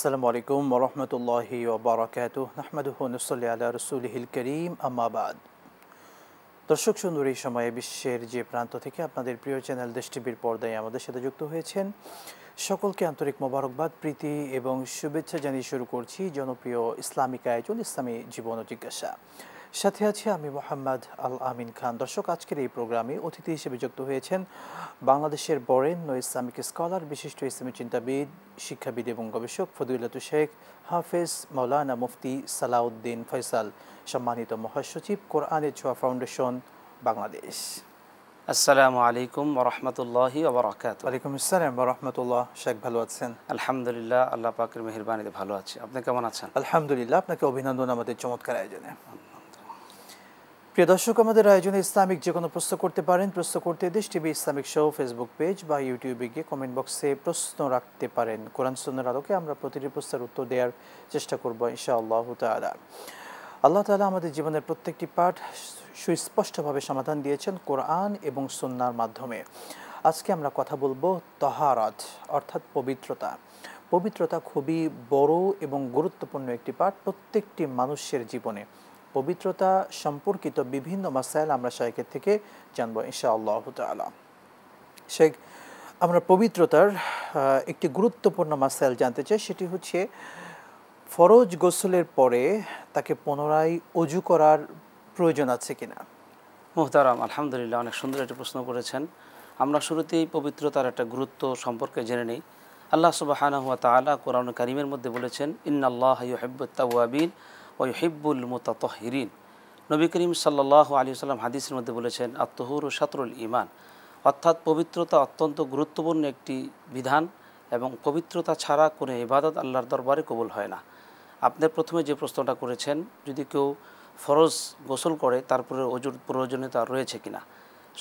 আসসালামু আলাইকুম ওয়া রাহমাতুল্লাহি ওয়া বারাকাতুহু নাহমাদুহু ওয়া নুসাল্লি আলা রাসূলিহিল কারীম আম্মা বাদ। দর্শক সুন্দর, এই সময়ে বিশ্বের যে প্রান্ত থেকে আপনাদের প্রিয় চ্যানেল দেশ টিভির পর্দায় আমাদের সাথে যুক্ত হয়েছেন সকলকে আন্তরিক মোবারকবাদ, প্রীতি এবং শুভেচ্ছা জানিয়ে শুরু করছি জনপ্রিয় ইসলামিক আয়োজন ইসলামী জীবন ও জিজ্ঞাসা। সাথে আছে আমি মোহাম্মদ আল আমিন খান। দর্শক, আজকের এই প্রোগ্রামে অতিথি হিসেবে যুক্ত হয়েছেন বাংলাদেশের বরেণ্য ইসলামিক স্কলার, বিশিষ্ট ইসলামী চিন্তাবিদ, শিক্ষাবিদ এবং গবেষক ফদিলাতুল শেখ হাফেজ মাওলানা মুফতি সালাউদ্দিন ফয়সাল, সম্মানিত মহাসচিব কোরআনের ছোঁয়া ফাউন্ডেশন বাংলাদেশ। আসসালামু আলাইকুম ওয়া রাহমাতুল্লাহি ওয়া বারাকাতুহু। ওয়ালাইকুম আসসালাম ওয়া রাহমাতুল্লাহ। শেখ, ভালো আছেন? আলহামদুলিল্লাহ, আল্লাহ পাকের মেহেরবানিতে ভালো আছি। আপনি কেমন আছেন? আলহামদুলিল্লাহ, আপনাকে অভিনন্দন আমাদের চমৎকার আয়োজনে। প্রিয় দর্শক, আমাদের আয়োজনে ইসলামিক যে কোনো প্রশ্ন করতে পারেন। প্রশ্ন করতে দেশ TV Islamic show Facebook page বা ইউটিউবে গিয়ে কমেন্ট বক্সে প্রশ্ন রাখতে পারেন। কোরআন সুন্নাহর আলোকে আমরা প্রতিটি প্রশ্নের উত্তর দেওয়ার চেষ্টা করব ইনশাআল্লাহ তাআলা। আল্লাহ তাআলা আমাদের জীবনের প্রত্যেকটি পাঠ সুস্পষ্টভাবে সমাধান দিয়েছেন কোরআন এবং সুন্নাহর মাধ্যমে। আজকে আমরা কথা বলবো তাহারাত, অর্থাৎ পবিত্রতা। পবিত্রতা খুবই বড় এবং গুরুত্বপূর্ণ একটি পাঠ প্রত্যেকটি মানুষের জীবনে। পবিত্রতা সম্পর্কিত বিভিন্ন মাসাইল আমরা শাইখের থেকে জানবো ইনশাআল্লাহ তাআলা। শেখ, আমরা পবিত্রতার একটি গুরুত্বপূর্ণ মাসাইল জানতে চাই, সেটি হচ্ছে ফরজ গোসলের পরে তাকে পুনরায় ওযু করার প্রয়োজন আছে কিনা। মুহতারাম, আলহামদুলিল্লাহ, অনেক সুন্দর একটি প্রশ্ন করেছেন। আমরা শুরুতেই পবিত্রতার একটা গুরুত্ব সম্পর্কে জেনে নিই। আল্লাহ সুবহানাহু ওয়া তাআলা কোরআন কারীমের মধ্যে বলেছেন, ইন্নাল্লাহা ইউহিব্বুত তাওয়াবিন ওয়া ইউহিব্বুল মুতাতাহহিরিন। নবী করিম সাল্লাল্লাহু আলাইহি ওয়াসাল্লাম হাদিসের মধ্যে বলেছেন, আত-তুহুরু শাতরুল ঈমান, অর্থাৎ পবিত্রতা অত্যন্ত গুরুত্বপূর্ণ একটি বিধান এবং পবিত্রতা ছাড়া কোনো ইবাদত আল্লাহর দরবারে কবুল হয় না। আপনি প্রথমে যে প্রশ্নটা করেছেন, যদি কেউ ফরজ গোসল করে তারপরে অজুর প্রয়োজনীয়তা রয়েছে কিনা।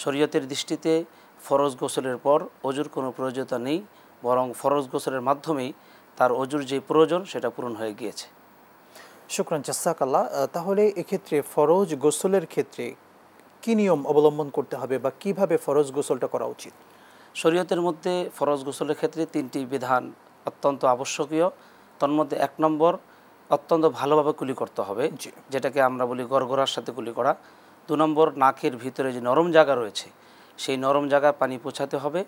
শরীয়তের দৃষ্টিতে ফরজ গোসলের পর অজুর কোনো প্রয়োজনীয়তা নেই, বরং ফরজ গোসলের মাধ্যমেই তার অজুর যে প্রয়োজন সেটা পূরণ হয়ে গিয়েছে। শুকরান, জাযাকাল্লাহ। তাহলে এক্ষেত্রে ফরজ গোসলের ক্ষেত্রে কি নিয়ম অবলম্বন করতে হবে বা কিভাবে ফরজ গোসলটা করা উচিত? শরীয়তের মধ্যে ফরজ গোসলের ক্ষেত্রে তিনটি বিধান অত্যন্ত আবশ্যকীয়। তন্মধ্যে 1 নম্বর, অত্যন্ত ভালোভাবে কুলি করতে হবে, যেটাকে আমরা বলি গড়গড়ার সাথে কুলি করা। 2 নম্বর, নাকের ভিতরে যে নরম জায়গা রয়েছে সেই নরম জায়গায় পানি পৌঁছাতে হবে।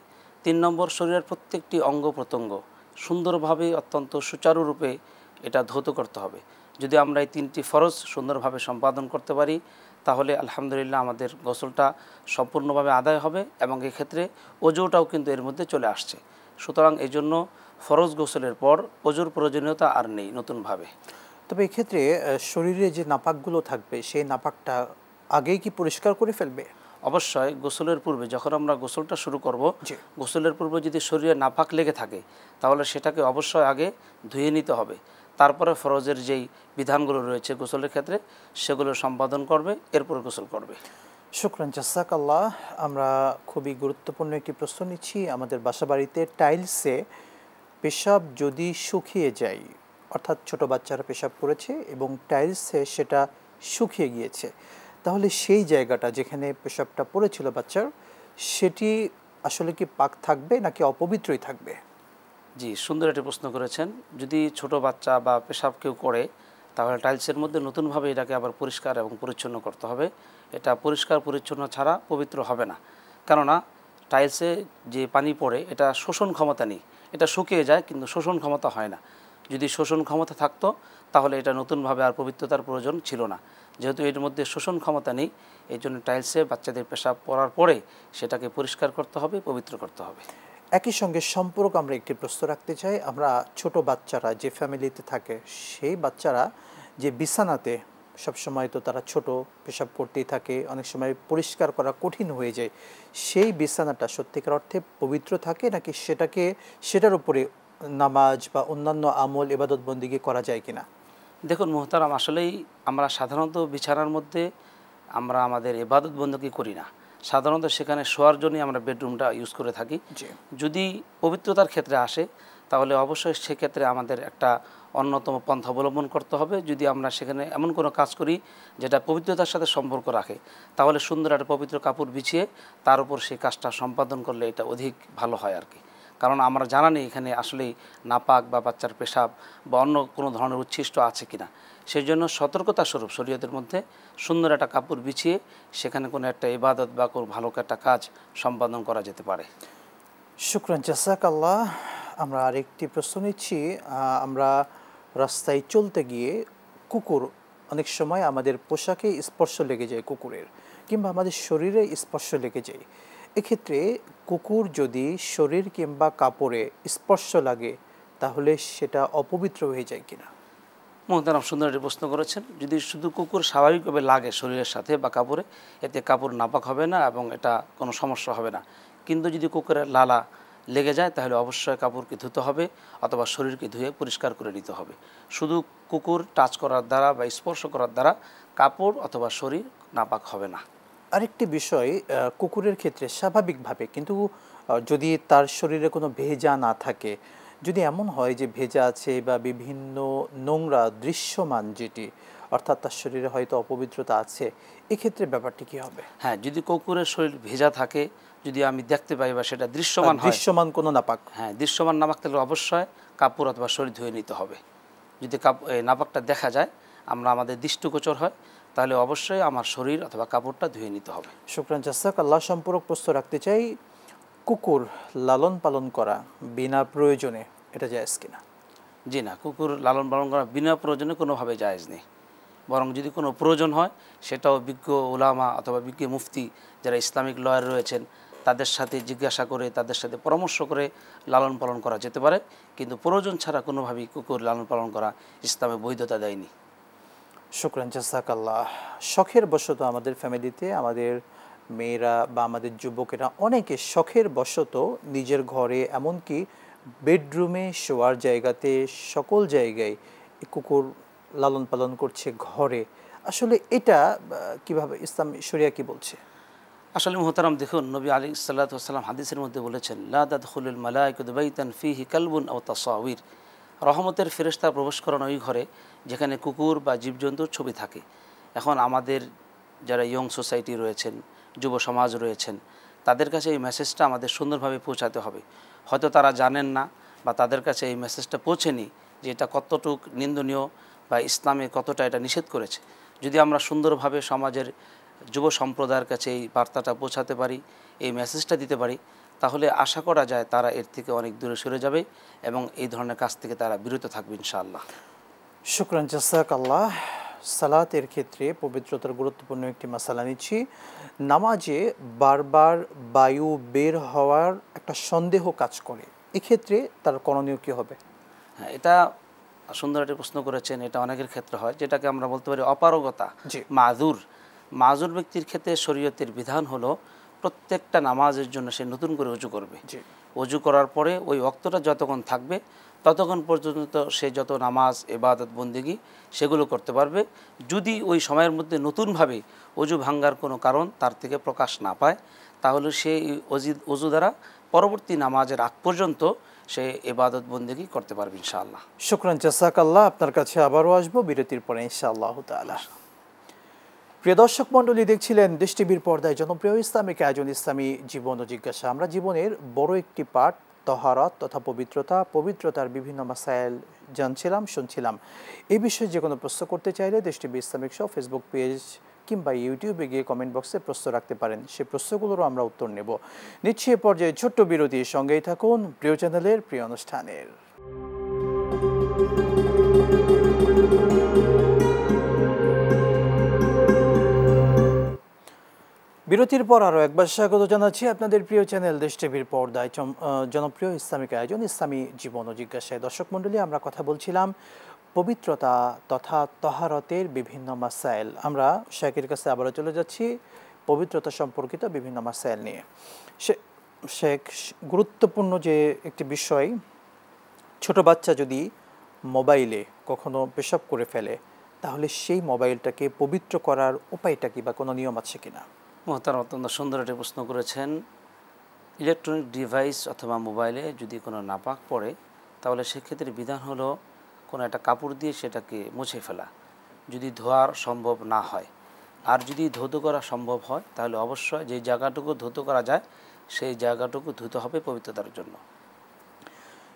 3 নম্বর, শরীরের প্রত্যেকটি অঙ্গ প্রত্যঙ্গ সুন্দরভাবে অত্যন্ত সুচারুরূপে এটা ধৌত করতে হবে। যদি আমরা এই 3টি ফরজ সুন্দরভাবে সম্পাদন করতে পারি তাহলে আলহামদুলিল্লাহ আমাদের গোসলটা সম্পূর্ণভাবে আদায় হবে এবং এক্ষেত্রে অজুটাও কিন্তু এর মধ্যে চলে আসছে। সুতরাং এই জন্য ফরজ গোসলের পর অজুর প্রয়োজনীয়তা আর নেই নতুনভাবে। তবে এক্ষেত্রে শরীরে যে নাপাকগুলো থাকবে সেই নাপাকটা আগেই কি পরিষ্কার করে ফেলবে? অবশ্যই গোসলের পূর্বে, যখন আমরা গোসলটা শুরু করব, গোসলের পূর্বে যদি শরীরে নাপাক লেগে থাকে তাহলে সেটাকে অবশ্যই আগে ধুয়ে নিতে হবে। তারপরে ফরজের যেই বিধানগুলো রয়েছে গোসলের ক্ষেত্রে সেগুলো সম্পাদন করবে, এরপর গোসল করবে। শুকরান, জাযাকাল্লাহ। আমরা খুবই গুরুত্বপূর্ণ একটি প্রশ্ন নিচ্ছি। আমাদের বাসাবাড়িতে টাইলসে পেশাব যদি শুকিয়ে যায়, অর্থাৎ ছোট বাচ্চারা পেশাব করেছে এবং টাইলসে সেটা শুকিয়ে গিয়েছে, তাহলে সেই জায়গাটা যেখানে পেশাবটা পড়েছিল বাচ্চার, সেটি আসলে কি পাক থাকবে নাকি অপবিত্রই থাকবে? জি, সুন্দর একটি প্রশ্ন করেছেন। যদি ছোট বাচ্চা বা পেশাব কেউ করে তাহলে টাইলসের মধ্যে নতুনভাবে এটাকে আবার পরিষ্কার এবং পরিচ্ছন্ন করতে হবে। এটা পরিষ্কার পরিচ্ছন্ন ছাড়া পবিত্র হবে না। কেননা টাইলসে যে পানি পড়ে এটা শোষণ ক্ষমতা নেই, এটা শুকিয়ে যায় কিন্তু শোষণ ক্ষমতা হয় না। যদি শোষণ ক্ষমতা থাকতো তাহলে এটা নতুনভাবে আর পবিত্রতার প্রয়োজন ছিল না। যেহেতু এর মধ্যে শোষণ ক্ষমতা নেই, এই জন্য টাইলসে বাচ্চাদের পেশাব পড়ার পরে সেটাকে পরিষ্কার করতে হবে, পবিত্র করতে হবে। একই সঙ্গে সম্পর্ক আমরা একটি প্রশ্ন রাখতে চাই। আমরা ছোট বাচ্চারা যে ফ্যামিলিতে থাকে সেই বাচ্চারা যে বিছানাতে সবসময় তো তারা ছোট পেশাব করতেই থাকে, অনেক সময় পরিষ্কার করা কঠিন হয়ে যায়, সেই বিছানাটা সত্যিকার অর্থে পবিত্র থাকে নাকি সেটার উপরে নামাজ বা অন্যান্য আমল ইবাদত বন্দিগি করা যায় কিনা? দেখুন মুহতারাম, আসলেই আমরা সাধারণত বিছানার মধ্যে আমরা আমাদের ইবাদত বন্দেগী করি না। সাধারণত সেখানে শোয়ার জন্যই আমরা বেডরুমটা ইউজ করে থাকি। যদি পবিত্রতার ক্ষেত্রে আসে তাহলে অবশ্যই সেক্ষেত্রে আমাদের একটা অন্যতম পন্থা অবলম্বন করতে হবে। যদি আমরা সেখানে এমন কোনো কাজ করি যেটা পবিত্রতার সাথে সম্পর্ক রাখে তাহলে সুন্দর একটা পবিত্র কাপড় বিছিয়ে তার উপর সেই কাজটা সম্পাদন করলে এটা অধিক ভালো হয় আর কি। কারণ আমরা জানা নেই এখানে আসলেই নাপাক বা বাচ্চার পেশাব বা অন্য কোনো ধরনের উচ্ছিষ্ট আছে কিনা। সেই জন্য সতর্কতা স্বরূপ শরীয়তের মধ্যে সুন্দর একটা কাপড় বিছিয়ে সেখানে কোনো একটা ইবাদত বা কোনো ভালো একটা কাজ সম্পাদন করা যেতে পারে। শুকরান, জাযাকাল্লাহ। আমরা আরেকটি প্রশ্ন নিচ্ছি। আমরা রাস্তায় চলতে গিয়ে কুকুর অনেক সময় আমাদের পোশাকে স্পর্শ লেগে যায় কুকুরের, কিংবা আমাদের শরীরে স্পর্শ লেগে যায়। এক্ষেত্রে কুকুর যদি শরীর কিংবা কাপড়ে স্পর্শ লাগে তাহলে সেটা অপবিত্র হয়ে যায় কিনা? মোহতারাম, সুন্দর একটি প্রশ্ন করেছেন। যদি শুধু কুকুর স্বাভাবিকভাবে লাগে শরীরের সাথে বা কাপড়ে, এতে কাপড় নাপাক হবে না এবং এটা কোনো সমস্যা হবে না। কিন্তু যদি কুকুরের লালা লেগে যায় তাহলে অবশ্যই কাপড়কে ধুতে হবে অথবা শরীরকে ধুয়ে পরিষ্কার করে নিতে হবে। শুধু কুকুর টাচ করার দ্বারা বা স্পর্শ করার দ্বারা কাপড় অথবা শরীর নাপাক হবে না। আরেকটি বিষয়, কুকুরের ক্ষেত্রে স্বাভাবিকভাবে কিন্তু যদি তার শরীরে কোনো ভেজা না থাকে, যদি এমন হয় যে ভেজা আছে বা বিভিন্ন নোংরা দৃশ্যমান যেটি, অর্থাৎ তার শরীরে হয়তো অপবিত্রতা আছে, এক্ষেত্রে ব্যাপারটি কী হবে? হ্যাঁ, যদি কুকুরের শরীর ভেজা থাকে, যদি আমি দেখতে পাই বা সেটা দৃশ্যমান হয়, দৃশ্যমান কোনো নাপাক, হ্যাঁ দৃশ্যমান নাপাক, তাহলে অবশ্যই কাপড় অথবা শরীর ধুয়ে নিতে হবে। যদি নাপাকটা দেখা যায়, আমরা আমাদের দৃষ্টিগোচর হয়, তাহলে অবশ্যই আমার শরীর অথবা কাপড়টা ধুয়ে নিতে হবে। শুকরান, জাযাকাল্লাহ। সম্পূরক প্রশ্ন রাখতে চাই, কুকুর লালন পালন করা বিনা প্রয়োজনে এটা জায়েজ কিনা? জি না, কুকুর লালন পালন করা বিনা প্রয়োজনে কোনোভাবে জায়েজ নেই। বরং যদি কোনো প্রয়োজন হয়, সেটাও বিজ্ঞ উলামা অথবা বিজ্ঞ মুফতি যারা ইসলামিক লয়ার রয়েছেন তাদের সাথে জিজ্ঞাসা করে, তাদের সাথে পরামর্শ করে লালন পালন করা যেতে পারে। কিন্তু প্রয়োজন ছাড়া কোনোভাবেই কুকুর লালন পালন করা ইসলামে বৈধতা দেয়নি। শুকরান, জাযাকাল্লাহ। শখের বশত আমাদের ফ্যামিলিতে আমাদের মেয়েরা বা আমাদের যুবকেরা অনেকে শখের বশত নিজের ঘরে, এমনকি বেডরুমে, শোয়ার জায়গাতে, সকল জায়গায় কুকুর লালন পালন করছে ঘরে। আসলে এটা কিভাবে, ইসলাম শরিয়া কি বলছে? আসলে মুহতারাম, দেখুন, নবী আলাইহিস সাল্লাতু ওয়াস সালাম হাদিসের মধ্যে বলেছেন, লা তাদখুলুল মালাইকাতু বাইতান ফীহি কালবুন আও তাসাউর। রহমতের ফেরেশতা প্রবেশ করেন ওই ঘরে যেখানে কুকুর বা জীবজন্তুর ছবি থাকে। এখন আমাদের যারা ইয়ং সোসাইটি রয়েছেন, যুব সমাজ রয়েছেন, তাদের কাছে এই মেসেজটা আমাদের সুন্দরভাবে পৌঁছাতে হবে। হয়তো তারা জানেন না বা তাদের কাছে এই মেসেজটা পৌঁছেনি যে এটা কতটুক নিন্দনীয় বা ইসলামে কতটা এটা নিষেধ করেছে। যদি আমরা সুন্দরভাবে সমাজের যুব সম্প্রদায়ের কাছে এই বার্তাটা পৌঁছাতে পারি, এই মেসেজটা দিতে পারি, তাহলে আশা করা যায় তারা এর থেকে অনেক দূরে সরে যাবে এবং এই ধরনের কাজ থেকে তারা বিরত থাকবে ইনশাআল্লাহ। শুকরান, জাযাকাল্লাহ। সালাতের ক্ষেত্রে পবিত্রতার গুরুত্বপূর্ণ একটি মাসালা নিচ্ছি। নামাজে বারবার বায়ু বের হওয়ার একটা সন্দেহ কাজ করে, এক্ষেত্রে তার করণীয় কী হবে? হ্যাঁ, এটা সুন্দর একটি প্রশ্ন করেছেন। এটা অনেকের ক্ষেত্রে হয়, যেটাকে আমরা বলতে পারি অপারগতা, মাযুর। মাযুর ব্যক্তির ক্ষেত্রে শরীয়তের বিধান হলো প্রত্যেকটা নামাজের জন্য সে নতুন করে ওযু করবে। ওযু করার পরে ওই ওয়াক্তটা যতক্ষণ থাকবে ততক্ষণ পর্যন্ত সে যত নামাজ, ইবাদত, বন্দেগী সেগুলো করতে পারবে। যদি ওই সময়ের মধ্যে নতুনভাবে ওযু ভাঙ্গার কোনো কারণ তার থেকে প্রকাশ না পায়, তাহলে সে ওযু দ্বারা পরবর্তী নামাজের আগ পর্যন্ত সে ইবাদত বন্দেগী করতে পারবে ইনশাআল্লাহ। শুকরান, জাযাকাল্লাহ। আপনার কাছে আবারও আসবো বিরতির পরে ইনশাআল্লাহ তাআলা। প্রিয় দর্শক মণ্ডলী, দেখছিলেন দেশ টিভির পর্দায় জনপ্রিয় ইসলামিক আয়োজন ইসলামী জীবন ও জিজ্ঞাসা। আমরা জীবনের বড় একটি পাঠ তহারাত তথা পবিত্রতার বিভিন্ন মাসাইল জানছিলাম, শুনছিলাম। এই বিষয়ে যে কোনো প্রশ্ন করতে চাইলে দেশ TV Islamic show Facebook page কিংবা ইউটিউবে গিয়ে কমেন্ট বক্সে প্রশ্ন রাখতে পারেন, সেই প্রশ্নগুলোরও আমরা উত্তর নেব। নিচ্ছি এ পর্যায়ে ছোট্ট বিরতি, সঙ্গেই থাকুন প্রিয় চ্যানেলের প্রিয় অনুষ্ঠানের। বিরতির পর আরও একবার স্বাগত জানাচ্ছি আপনাদের প্রিয় চ্যানেল দেশ টিভির পর্দায় জনপ্রিয় ইসলামিক আয়োজন ইসলামী জীবন ও জিজ্ঞাসায়। দর্শক মণ্ডলী, আমরা কথা বলছিলাম পবিত্রতা তথা তহারতের বিভিন্ন মাসাইল। আমরা শেখের কাছে আবারও চলে যাচ্ছি পবিত্রতা সম্পর্কিত বিভিন্ন মাসাইল নিয়ে। শেখ, গুরুত্বপূর্ণ যে একটি বিষয়, ছোট বাচ্চা যদি মোবাইলে কখনো পেশাব করে ফেলে তাহলে সেই মোবাইলটাকে পবিত্র করার উপায়টা কি বা কোনো নিয়ম আছে কিনা? মোহতারাম, অত্যন্ত সুন্দর একটি প্রশ্ন করেছেন। ইলেকট্রনিক ডিভাইস অথবা মোবাইলে যদি কোনো নাপাক পড়ে তাহলে সেক্ষেত্রে বিধান হলো কোনো একটা কাপড় দিয়ে সেটাকে মুছে ফেলা, যদি ধোয়ার সম্ভব না হয়। আর যদি ধৌত করা সম্ভব হয় তাহলে অবশ্যই যে জায়গাটুকু ধৌত করা যায় সেই জায়গাটুকু ধুতে হবে পবিত্রতার জন্য।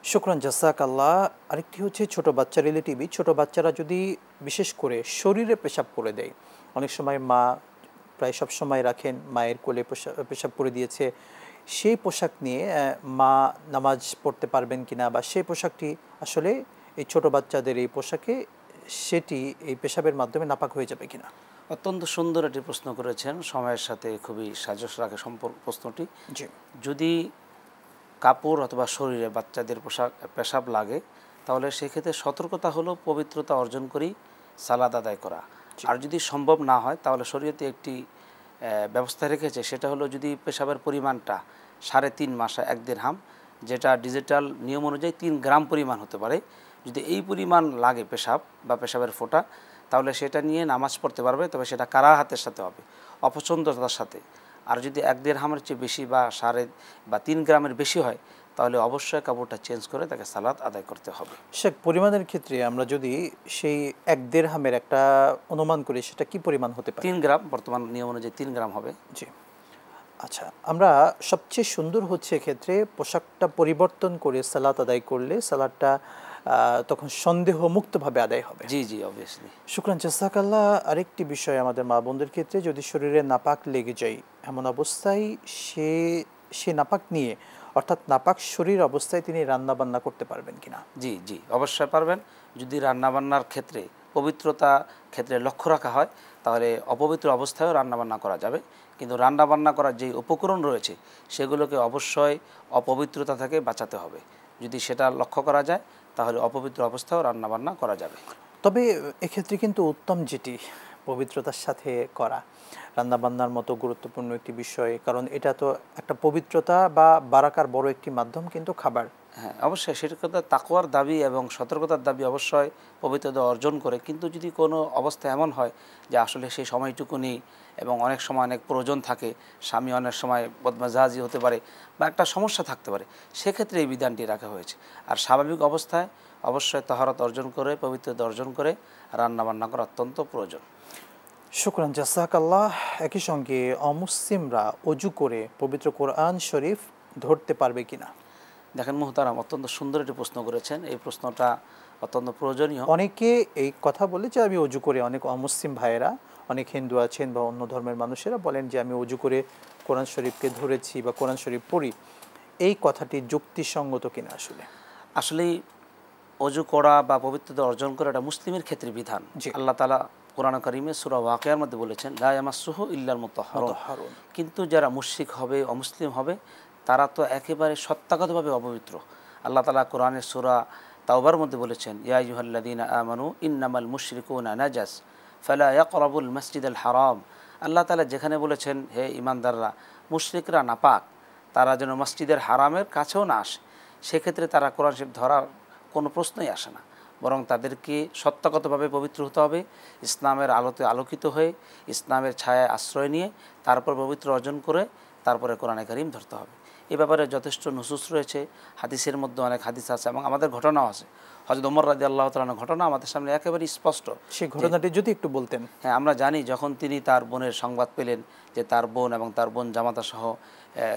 শুকরান জাসাক আল্লাহ। আরেকটি হচ্ছে ছোট বাচ্চা রিলেটিভই, ছোট বাচ্চারা যদি বিশেষ করে শরীরে পেশাব করে দেয়, অনেক সময় মা প্রায় সব সময় রাখেন মায়ের কোলে পেশাব করে দিয়েছে, সেই পোশাক নিয়ে মা নামাজ পড়তে পারবেন কিনা, বা সেই পোশাকটি আসলে এই ছোট বাচ্চাদের এই পোশাকে সেটি এই পেশাবের মাধ্যমে নাপাক হয়ে যাবে কিনা? অত্যন্ত সুন্দর একটি প্রশ্ন করেছেন, সময়ের সাথে খুবই সাজস রাখে প্রশ্নটি। জি। যদি কাপড় অথবা শরীরে বাচ্চাদের পেশাব লাগে, তাহলে সেক্ষেত্রে সতর্কতা হলো পবিত্রতা অর্জন করি সালাত আদায় করা। আর যদি সম্ভব না হয়, তাহলে শরীয়তে একটি ব্যবস্থা রেখেছে, সেটা হলো যদি পেশাবের পরিমাণটা 3.5 মাসে 1 দিরহাম, যেটা ডিজিটাল নিয়ম অনুযায়ী 3 গ্রাম পরিমাণ হতে পারে, যদি এই পরিমাণ লাগে পেশাব বা পেশাবের ফোঁটা, তাহলে সেটা নিয়ে নামাজ পড়তে পারবে, তবে সেটা কারাহাতের সাথে হবে, অপছন্দতার সাথে। আর যদি 1 দিরহামের চেয়ে বেশি বা 3 গ্রামের বেশি হয়, তাহলে অবশ্যই কাপড়টা চেঞ্জ করে তাকে সালাত আদায় করতে হবে। শেখ, পরিমাণের ক্ষেত্রে আমরা যদি সেই 1 দিরহামের একটা অনুমান করি, সেটা কি পরিমাণ হতে পারে? 3 গ্রাম, বর্তমান নিয়ম অনুযায়ী 3 গ্রাম হবে। জি। আচ্ছা, আমরা সবচেয়ে সুন্দর হচ্ছে এক্ষেত্রে পোশাকটা পরিবর্তন করে সালাত আদায় করলে সালাদটা তখন সন্দেহ মুক্তভাবে আদায় হবে। জি জি, অবভিয়াসলি। শুকরান জাযাকাল্লাহ। আরেকটি বিষয়, আমাদের মা বোনদের ক্ষেত্রে যদি শরীরে নাপাক লেগে যায়, এমন অবস্থায় সে নাপাক নিয়ে, অর্থাৎ নাপাক শরীর অবস্থায় তিনি রান্না বান্না করতে পারবেন কিনা? জি জি, অবশ্যই পারবেন। যদি রান্নাবান্নার ক্ষেত্রে পবিত্রতা ক্ষেত্রে লক্ষ্য রাখা হয়, তাহলে অপবিত্র অবস্থায়ও রান্নাবান্না করা যাবে। কিন্তু রান্নাবান্না করার যে উপকরণ রয়েছে, সেগুলোকে অবশ্যই অপবিত্রতা থেকে বাঁচাতে হবে। যদি সেটা লক্ষ্য করা যায়, তাহলে অপবিত্র অবস্থায়ও রান্নাবান্না করা যাবে। তবে এক্ষেত্রে কিন্তু উত্তম যেটি পবিত্রতার সাথে করা, রান্নাবান্নার মতো গুরুত্বপূর্ণ একটি বিষয়, কারণ এটা তো একটা পবিত্রতা বা বারাকার বড় একটি মাধ্যম কিন্তু খাবার। হ্যাঁ, অবশ্যই সেটা কথা, তাকওয়ার দাবি এবং সতর্কতার দাবি অবশ্যই পবিত্রতা অর্জন করে। কিন্তু যদি কোনো অবস্থা এমন হয় যে আসলে সেই সময়টুকু নেই এবং অনেক সময় অনেক প্রয়োজন থাকে, স্বামী অনেক সময় বদমেজাজি হতে পারে বা একটা সমস্যা থাকতে পারে, সেক্ষেত্রে এই বিধানটি রাখা হয়েছে। আর স্বাভাবিক অবস্থায় অবশ্যই তাহারত অর্জন করে, পবিত্রতা অর্জন করে রান্নাবান্না করা অত্যন্ত প্রয়োজন। শুকরান জাযাকাল্লাহ। একই সঙ্গে অমুসলিমরা অজু করে পবিত্র কোরআন শরীফ ধরতে পারবে কিনা? দেখেন মুহতারাম, অত্যন্ত সুন্দর একটি প্রশ্ন করেছেন। এই প্রশ্নটা অত্যন্ত প্রয়োজনীয়। অনেকে এই কথা বলে যে আমি অজু করে, অনেক অমুসলিম ভাইয়েরা, অনেক হিন্দু আছেন বা অন্য ধর্মের মানুষেরা বলেন যে আমি অজু করে কোরআন শরীফকে ধরেছি বা কোরআন শরীফ পড়ি। এই কথাটি যুক্তিসঙ্গত কিনা? আসলেই অজু করা বা পবিত্রতা অর্জন করা এটা মুসলিমের ক্ষেত্রে বিধান। আল্লাহ তাআলা কোরআন কারীমে সূরা ওয়াকিয়ার মধ্যে বলেছেন, লা ইয়ামাসসুহু ইল্লাল মুতাহহারুন। কিন্তু যারা মুশরিক হবে, অমুসলিম হবে, তারা তো একেবারে সত্যাগতভাবে অপবিত্র। আল্লাহ তাআলা কোরআনের সূরা তাওবার মধ্যে বলেছেন, ইয়া আইয়ুহাল্লাযীনা আমানু ইন্নামাল মুশরিকুনা নাজাস ফালা ইয়াকরাবুল মাসজিদাল হারাম। আল্লাহ তাআলা যেখানে বলেছেন, হে ঈমানদাররা, মুশরিকরা নাপাক, তারা যেন মসজিদের হারামের কাছেও না আসে, সেক্ষেত্রে তারা কোরআন শরীফ ধরার কোনো প্রশ্নই আসে না। বরং তাদেরকে সত্যাগতভাবে পবিত্র হতে হবে, ইসলামের আলোতে আলোকিত হয়ে, ইসলামের ছায়ায় আশ্রয় নিয়ে, তারপর পবিত্র অর্জন করে তারপরে কোরআনে কারীম ধরতে হবে। এ ব্যাপারে যথেষ্ট নুসুস রয়েছে, হাদিসের মধ্যে অনেক হাদিস আছে এবং আমাদের ঘটনাও আছে। হযরত ওমর রাদিয়াল্লাহু তাআলার ঘটনা আমাদের সামনে একেবারে স্পষ্ট। সেই ঘটনাটি যদি একটু বলতেন। হ্যাঁ, আমরা জানি যখন তিনি তার বোনের সংবাদ পেলেন যে তার বোন এবং তার বোন জামাতা সহ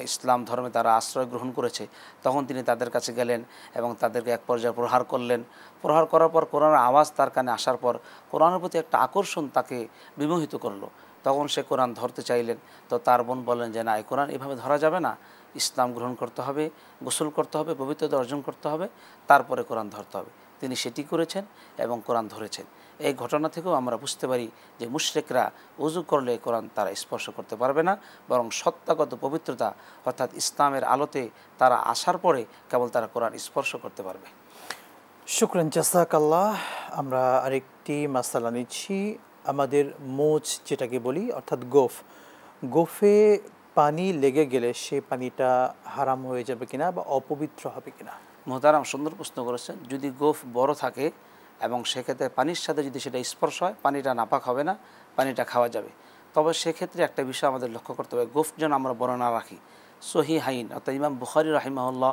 ইসলাম ধর্মে তারা আশ্রয় গ্রহণ করেছে, তখন তিনি তাদের কাছে গেলেন এবং তাদেরকে এক পর্যায়ে প্রহার করলেন। প্রহার করার পর কোরআনের আওয়াজ তার কানে আসার পর কোরআনের প্রতি একটা আকর্ষণ তাকে বিমোহিত করলো। তখন সে কোরআন ধরতে চাইলেন, তো তার বোন বললেন যে না, এই কোরআন এভাবে ধরা যাবে না, ইসলাম গ্রহণ করতে হবে, গোসল করতে হবে, পবিত্রতা অর্জন করতে হবে, তারপরে কোরআন ধরতে হবে। তিনি সেটি করেছেন এবং কোরআন ধরেছেন। এই ঘটনা থেকেও আমরা বুঝতে পারি যে মুশরিকরা ওযু করলে কোরআন তারা স্পর্শ করতে পারবে না, বরং সত্যাগত পবিত্রতা অর্থাৎ ইসলামের আলোতে তারা আসার পরে কেবল তারা কোরআন স্পর্শ করতে পারবে। শুকরান জাযাকাল্লাহ। আমরা আরেকটি মাসালা নিচ্ছি। আমাদের মোচ যেটাকে বলি, অর্থাৎ গোফে পানি লেগে গেলে সেই পানিটা হারাম হয়ে যাবে কিনা বা অপবিত্র হবে কিনা? মুহতারাম, সুন্দর প্রশ্ন করেছেন। যদি গোফ বড় থাকে এবং সেক্ষেত্রে পানির সাথে যদি সেটা স্পর্শ হয়, পানিটা নাপাক হবে না, পানিটা খাওয়া যাবে। তবে সেক্ষেত্রে একটা বিষয় আমাদের লক্ষ্য করতে হবে, গোফ যেন আমরা বড় না রাখি। সহিহাইন অর্থাৎ ইমাম বুখারী রাহিমাহুল্লাহ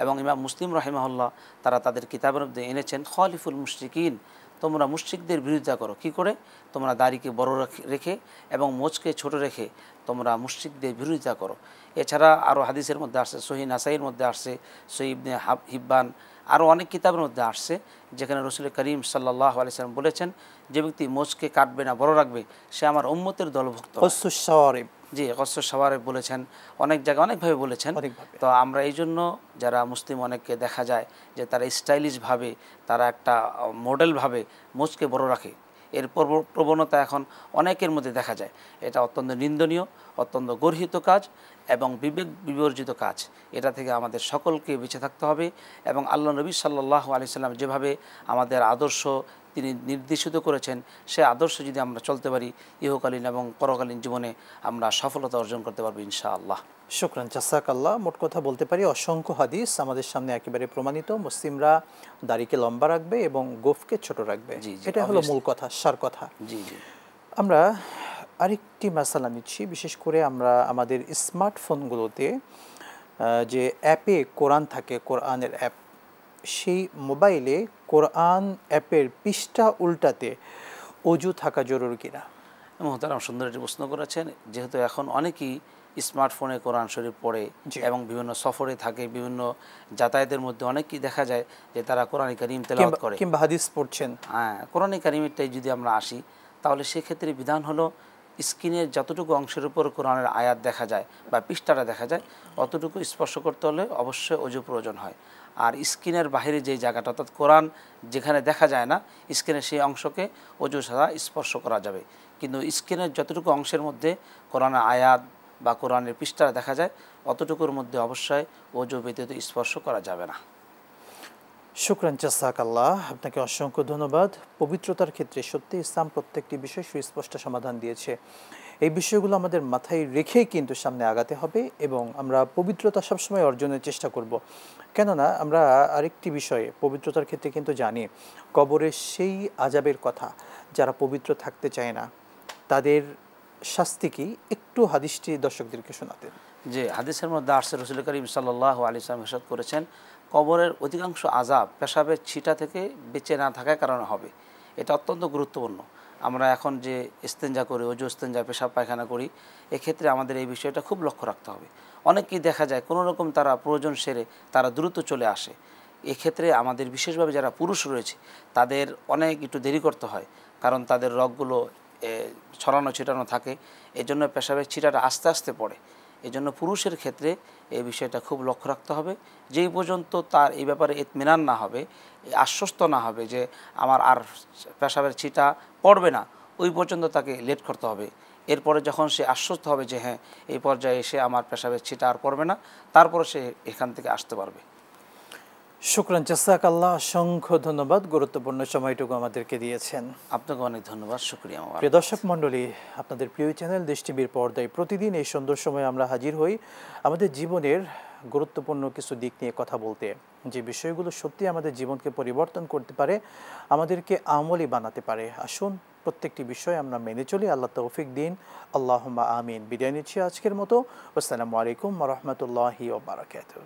এবং ইমাম মুসলিম রাহিমাহুল্লাহ তারা তাদের কিতাবের মধ্যে এনেছেন, খলিফুল মুশরিকিন, তোমরা মুশরিকদের বিরোধিতা করো। কি করে? তোমরা দাড়িকে বড় রেখে এবং মোচকে ছোট রেখে তোমরা মুশরিকদের বিরোধিতা করো। এছাড়া আরও হাদিসের মধ্যে আসছে, সহিহ নাসাইর মধ্যে আসছে, সহিহ ইবনে হিব্বান আরও অনেক কিতাবের মধ্যে আসছে যেখানে রসুল করিম সাল্লাল্লাহু আলাইহি সাল্লাম বলেছেন, যে ব্যক্তি মোচকে কাটবে না, বড় রাখবে, সে আমার উম্মতের দলভুক্ত। কসুস শাওয়ারিব, জি, কসর সাওয়ারে বলেছেন, অনেক জায়গায় অনেকভাবে বলেছেন। অনেকভাবে। তো আমরা এই জন্য যারা মুসলিম অনেককে দেখা যায় যে তারা স্টাইলিশভাবে, তারা একটা মডেলভাবে মোচকে বড় রাখে, এর প্রবণতা এখন অনেকের মধ্যে দেখা যায়। এটা অত্যন্ত নিন্দনীয়, অত্যন্ত গর্হিত কাজ এবং বিবেক বিবর্জিত কাজ। এটা থেকে আমাদের সকলকে বেঁচে থাকতে হবে এবং আল্লাহ নবী সাল্লাল্লাহু আলাইহি সাল্লাম যেভাবে আমাদের আদর্শ তিনি নির্দেশিত করেছেন, সে আদর্শ যদি আমরা চলতে পারি, ইহকালীন এবং পরকালীন জীবনে আমরা সফলতা অর্জন করতে পারবো ইনশাআল্লাহ। শুকরান, জাযাকাল্লাহ। মোট কথা বলতে পারি অসংখ্য হাদিস আমাদের সামনে একেবারে প্রমাণিত। মুসলিমরা দাড়িকে লম্বা রাখবে এবং গোফকে ছোট রাখবে, জি, জি, এটা হলো মূল কথা, সার কথা। জি জি। আমরা আরেকটি মাসালা নিচ্ছি, বিশেষ করে আমরা আমাদের স্মার্টফোনগুলোতে যে অ্যাপে কোরআন থাকে, কোরআনের অ্যাপ, সেই মোবাইলে কোরআন অ্যাপের পৃষ্ঠা উল্টাতে অজু থাকা জরুরি কিনা? মোহতারাম, সুন্দর একটি প্রশ্ন করেছেন। যেহেতু এখন অনেকেই স্মার্টফোনে কোরআন শরীফ পড়ে এবং বিভিন্ন সফরে থাকে, বিভিন্ন যাতায়াতের মধ্যে অনেকেই দেখা যায় যে তারা কোরআন কারীম তেলাওয়াত করে কিংবা হাদিস পড়ছেন। হ্যাঁ, কোরআন কারীমেরটাই যদি আমরা আসি, তাহলে সেক্ষেত্রে বিধান হলো স্ক্রিনের যতটুকু অংশের উপর কোরআনের আয়াত দেখা যায় বা পৃষ্ঠাটা দেখা যায়, অতটুকু স্পর্শ করতে হলে অবশ্যই অজু প্রয়োজন হয়। আর স্ক্রিনের বাইরে যে জায়গাটা, অর্থাৎ কোরআন যেখানে দেখা যায় না, স্ক্রিনের সেই অংশকে অজু ছাড়া স্পর্শ করা যাবে। কিন্তু স্ক্রিনের যতটুকু অংশের মধ্যে কোরআনের আয়াত বা কোরআনের পৃষ্ঠা দেখা যায়, অতটুকুর মধ্যে অবশ্যই অজু ব্যতীত স্পর্শ করা যাবে না। শুকরান, জাযাকাল্লাহ, আপনাকে অসংখ্য ধন্যবাদ। পবিত্রতার ক্ষেত্রে সত্যি ইসলাম প্রত্যেকটি বিষয় সুস্পষ্ট সমাধান দিয়েছে। এই বিষয়গুলো আমাদের মাথায় রেখেই কিন্তু সামনে আগাতে হবে এবং আমরা পবিত্রতা সবসময় অর্জনের চেষ্টা করব। কেননা আমরা আরেকটি বিষয়ে পবিত্রতার ক্ষেত্রে কিন্তু জানি, কবরের সেই আযাবের কথা। যারা পবিত্র থাকতে চায় না তাদের শাস্তি কি, একটু হাদিসটি দর্শকদেরকে শোনাতেন। যে হাদিসের মধ্যে আসছে, রাসূল করিম সাল্লাল্লাহু আলাইহি ওয়াসাল্লাম ইরশাদ করেছেন, কবরের অধিকাংশ আযাব পেশাবের ছিটা থেকে বেঁচে না থাকার কারণে হবে। এটা অত্যন্ত গুরুত্বপূর্ণ। আমরা এখন যে ইস্তেঞ্জা করি, অজু ইস্তেঞ্জা, পেশাব পায়খানা করি, এক্ষেত্রে আমাদের এই বিষয়টা খুব লক্ষ্য রাখতে হবে। অনেকেই দেখা যায় কোনো রকম তারা প্রয়োজন সেরে তারা দ্রুত চলে আসে। এক্ষেত্রে আমাদের বিশেষভাবে যারা পুরুষ রয়েছে তাদের অনেক একটু দেরি করতে হয়, কারণ তাদের রগগুলো ছড়ানো ছিটানো থাকে, এজন্য পেশাবের ছিটাটা আস্তে আস্তে পড়ে। এজন্য পুরুষের ক্ষেত্রে এই বিষয়টা খুব লক্ষ্য রাখতে হবে। যেই পর্যন্ত তার এই ব্যাপারে ইতমিনান না হবে, আশ্বস্ত না হবে যে আমার আর পেশাবের ছিটা পড়বে না, ওই পর্যন্ত তাকে লেট করতে হবে। এরপরে যখন সে আশ্বস্ত হবে যে হ্যাঁ, এই পর্যায়ে এসে আমার পেশাবের ছিটা আর পড়বে না, তারপরে সে এখান থেকে আসতে পারবে। শুকরান, জাযাকাল্লাহ, অসংখ্য ধন্যবাদ, গুরুত্বপূর্ণ সময়টুকু আমাদেরকে দিয়েছেন। আপনাকে অনেক ধন্যবাদ, শুকরিয়া। প্রিয় দর্শক মণ্ডলী, আপনাদের প্রিয় চ্যানেল দেশ টিভির পর্দায় প্রতিদিন এই সুন্দর সময়ে আমরা হাজির হই আমাদের জীবনের গুরুত্বপূর্ণ কিছু দিক নিয়ে কথা বলতে, যে বিষয়গুলো সত্যি আমাদের জীবনকে পরিবর্তন করতে পারে, আমাদেরকে আমলি বানাতে পারে। আসুন প্রত্যেকটি বিষয় আমরা মেনে চলি। আল্লাহ তৌফিক দিন, আল্লাহুম্মা আমিন। বিদায় নিচ্ছি আজকের মতো। আসসালামু আলাইকুম ওয়া রাহমাতুল্লাহি ওয়া বারাকাতুহু।